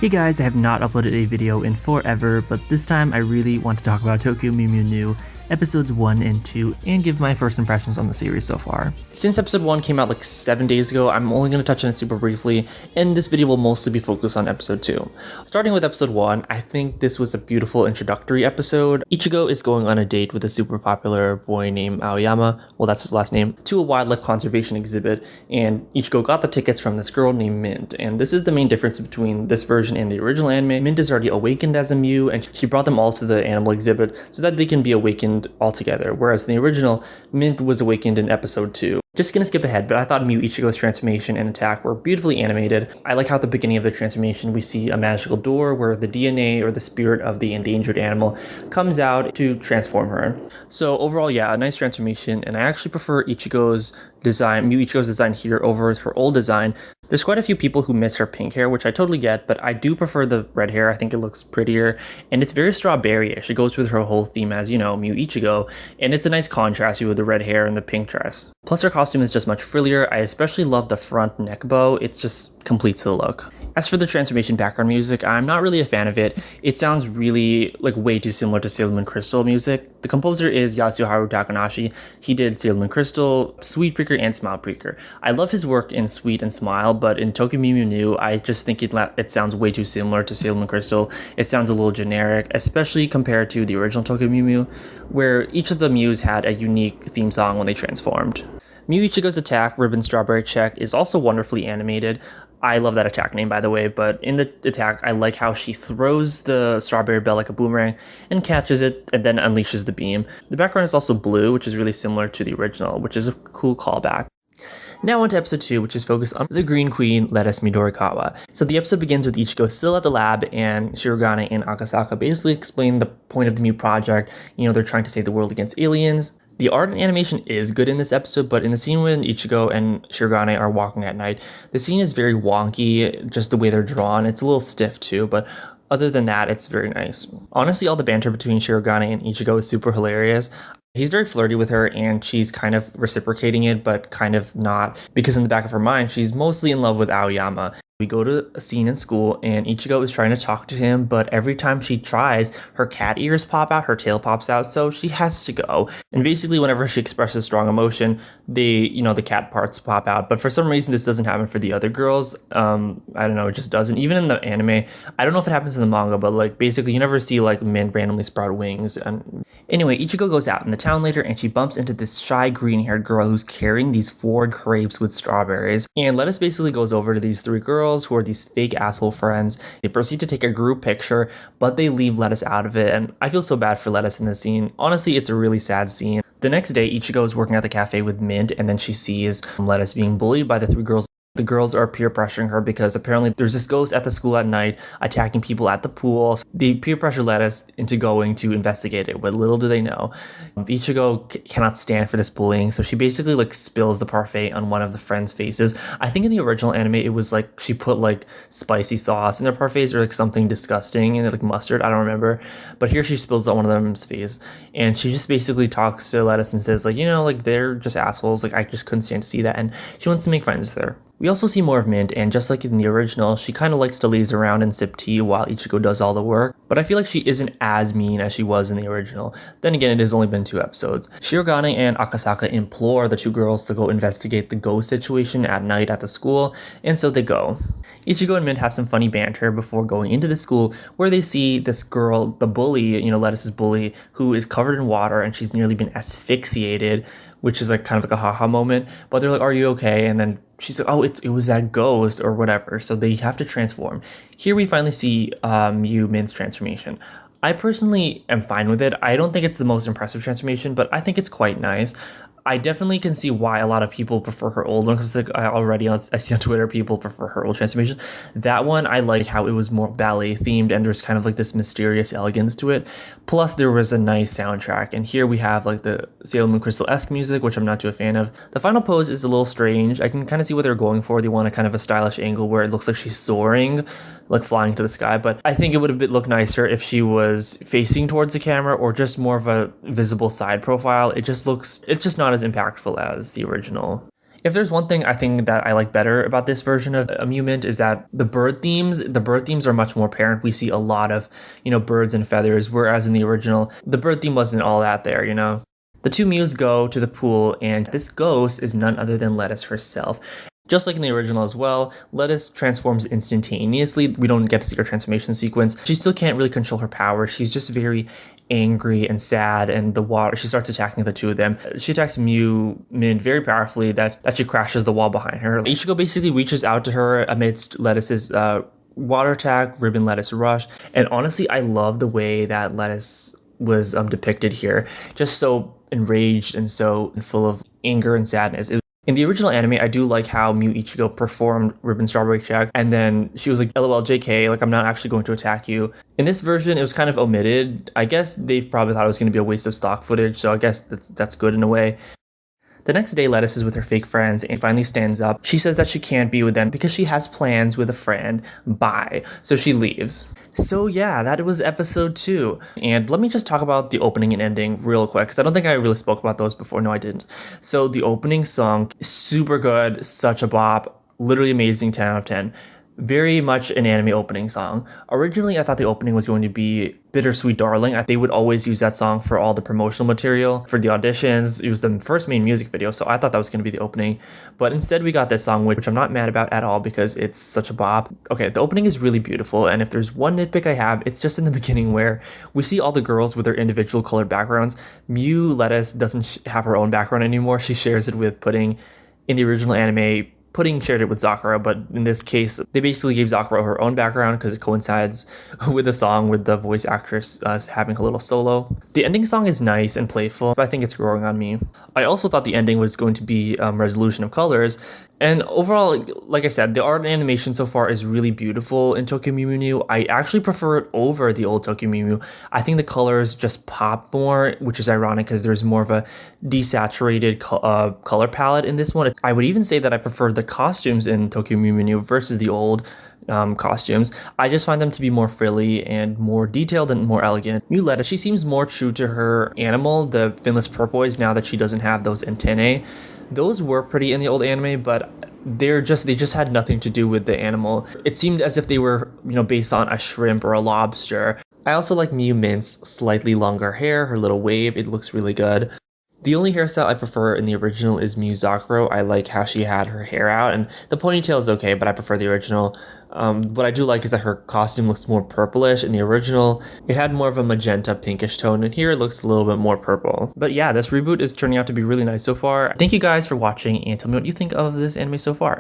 Hey guys, I have not uploaded a video in forever, but this time I really want to talk about Tokyo Mew Mew New episodes 1 and 2 and give my first impressions on the series so far. Since episode 1 came out like 7 days ago, I'm only going to touch on it super briefly, and this video will mostly be focused on episode 2. Starting with episode 1, I think this was a beautiful introductory episode. Ichigo is going on a date with a super popular boy named Aoyama, well that's his last name, to a wildlife conservation exhibit, and Ichigo got the tickets from this girl named Mint, and this is the main difference between this version and the original anime. Mint is already awakened as a Mew, and she brought them all to the animal exhibit so that they can be awakened all together, whereas in the original, Mint was awakened in episode 2. Just gonna skip ahead, but I thought Mew Ichigo's transformation and attack were beautifully animated. I like how at the beginning of the transformation we see a magical door where the DNA or the spirit of the endangered animal comes out to transform her. So overall, yeah, a nice transformation, and I actually prefer Ichigo's design, Mew Ichigo's design here over her old design. There's quite a few people who miss her pink hair, which I totally get, but I do prefer the red hair. I think it looks prettier, and it's very strawberry-ish. It goes with her whole theme as, you know, Mew Ichigo, and it's a nice contrast with the red hair and the pink dress. Plus her costume is just much frillier. I especially love the front neck bow. It just completes the look. As for the transformation background music, I'm not really a fan of it. It sounds really, like, way too similar to Sailor Moon Crystal music. The composer is Yasuharu Takanashi. He did Sailor Moon Crystal, Sweet Preaker, and Smile Preaker. I love his work in Sweet and Smile, but in Tokyo Mew Mew New, I just think it sounds way too similar to Sailor Moon Crystal. It sounds a little generic, especially compared to the original Tokyo Mew Mew, where each of the Mews had a unique theme song when they transformed. Mew Ichigo's attack, Ribbon Strawberry Check, is also wonderfully animated. I love that attack name, by the way, but in the attack, I like how she throws the strawberry bell like a boomerang and catches it and then unleashes the beam. The background is also blue, which is really similar to the original, which is a cool callback. Now on to episode 2, which is focused on the Green Queen, Lettuce Midorikawa. So the episode begins with Ichigo still at the lab, and Shirogane and Akasaka basically explain the point of the Mew project. You know, they're trying to save the world against aliens. The art and animation is good in this episode, but in the scene when Ichigo and Shirogane are walking at night, the scene is very wonky, just the way they're drawn. It's a little stiff too, but other than that, it's very nice. Honestly, all the banter between Shirogane and Ichigo is super hilarious. He's very flirty with her, and she's kind of reciprocating it, but kind of not, because in the back of her mind, she's mostly in love with Aoyama. We go to a scene in school, and Ichigo is trying to talk to him, but every time she tries, her cat ears pop out, her tail pops out, so she has to go. And basically, whenever she expresses strong emotion, the cat parts pop out. But for some reason, this doesn't happen for the other girls. I don't know, it just doesn't. Even in the anime, I don't know if it happens in the manga, but like basically, you never see like Mint randomly sprout wings. And anyway, Ichigo goes out in the town later, and she bumps into this shy green-haired girl who's carrying these 4 crepes with strawberries. And Lettuce basically goes over to these 3 girls who are these fake asshole friends. They proceed to take a group picture, but they leave Lettuce out of it, and I feel so bad for Lettuce in this scene. Honestly, it's a really sad scene. The next day, Ichigo is working at the cafe with Mint, and then she sees Lettuce being bullied by the 3 girls. The girls are peer pressuring her because apparently there's this ghost at the school at night attacking people at the pool. They peer pressure Lettuce into going to investigate it, but little do they know, Ichigo cannot stand for this bullying, so she basically like spills the parfait on one of the friends' faces. I think in the original anime it was like she put like spicy sauce in their parfaits or like something disgusting and like mustard, I don't remember, but here she spills on one of them's face, and she just basically talks to Lettuce and says like, you know, like they're just assholes, like I just couldn't stand to see that, and she wants to make friends with her. We also see more of Mint, and just like in the original, she kind of likes to laze around and sip tea while Ichigo does all the work, but I feel like she isn't as mean as she was in the original. Then again, it has only been 2 episodes. Shirogane and Akasaka implore the 2 girls to go investigate the ghost situation at night at the school, and so they go. Ichigo and Mint have some funny banter before going into the school, where they see this girl, the bully, you know, Lettuce's bully, who is covered in water and she's nearly been asphyxiated, which is like kind of like a haha moment, but they're like, are you okay? And then she's like, oh, it was that ghost or whatever. So they have to transform. Here we finally see Mew Mint's transformation. I personally am fine with it. I don't think it's the most impressive transformation, but I think it's quite nice. I definitely can see why a lot of people prefer her old one, because like I see on Twitter people prefer her old transformation. That one, I like how it was more ballet themed and there's kind of like this mysterious elegance to it. Plus there was a nice soundtrack, and here we have like the Sailor Moon Crystal-esque music, which I'm not too a fan of. The final pose is a little strange. I can kind of see what they're going for. They want a kind of a stylish angle where it looks like she's soaring, like flying to the sky, but I think it would have looked nicer if she was facing towards the camera or just more of a visible side profile. It's just not as impactful as the original. If there's one thing I think that I like better about this version of Amusement is that the bird themes are much more apparent. We see a lot of, birds and feathers, whereas in the original, the bird theme wasn't all that there. The two Mews go to the pool, and this ghost is none other than Lettuce herself. Just like in the original as well, Lettuce transforms instantaneously. We don't get to see her transformation sequence. She still can't really control her power. She's just very angry and sad, and she starts attacking the two of them. She attacks Mew Min very powerfully that she crashes the wall behind her. Ichigo basically reaches out to her amidst Lettuce's water attack, Ribbon Lettuce rush, and honestly, I love the way that Lettuce was depicted here. Just so enraged and so full of anger and sadness. In the original anime, I do like how Mew Ichigo performed Ribbon Strawberry Check, and then she was like, LOL JK, like I'm not actually going to attack you. In this version, it was kind of omitted. I guess they probably thought it was going to be a waste of stock footage, so I guess that's good in a way. The next day, Lettuce is with her fake friends and finally stands up. She says that she can't be with them because she has plans with a friend. Bye. So she leaves. So yeah, that was episode 2. And let me just talk about the opening and ending real quick, because I don't think I really spoke about those before. No, I didn't. So the opening song, super good, such a bop, literally amazing, 10 out of 10. Very much an anime opening song. Originally, I thought the opening was going to be Bittersweet Darling. They would always use that song for all the promotional material, for the auditions. It was the first main music video, so I thought that was going to be the opening. But instead, we got this song, which I'm not mad about at all because it's such a bop. Okay, the opening is really beautiful, and if there's one nitpick I have, it's just in the beginning where we see all the girls with their individual colored backgrounds. Mew Lettuce doesn't have her own background anymore. She shares it with Pudding. In the original anime, Pudding shared it with Sakura, but in this case, they basically gave Sakura her own background because it coincides with the song with the voice actress having a little solo. The ending song is nice and playful, but I think it's growing on me. I also thought the ending was going to be Resolution of Colors, and overall, like I said, the art and animation so far is really beautiful in Tokyo Mew Mew New. I actually prefer it over the old Tokyo Mew Mew. I think the colors just pop more, which is ironic because there's more of a desaturated color palette in this one. I would even say that I prefer the costumes in Tokyo Mew Mew New versus the old costumes. I just find them to be more frilly and more detailed and more elegant. Mew Lettuce, she seems more true to her animal, the finless porpoise, now that she doesn't have those antennae. Those were pretty in the old anime, but they just had nothing to do with the animal. It seemed as if they were, based on a shrimp or a lobster. I also like Mew Mint's slightly longer hair, her little wave, it looks really good. The only hairstyle I prefer in the original is Mew Zakuro. I like how she had her hair out, and the ponytail is okay, but I prefer the original. What I do like is that her costume looks more purplish. In the original, it had more of a magenta pinkish tone, and here it looks a little bit more purple. But yeah, this reboot is turning out to be really nice so far. Thank you guys for watching, and tell me what you think of this anime so far.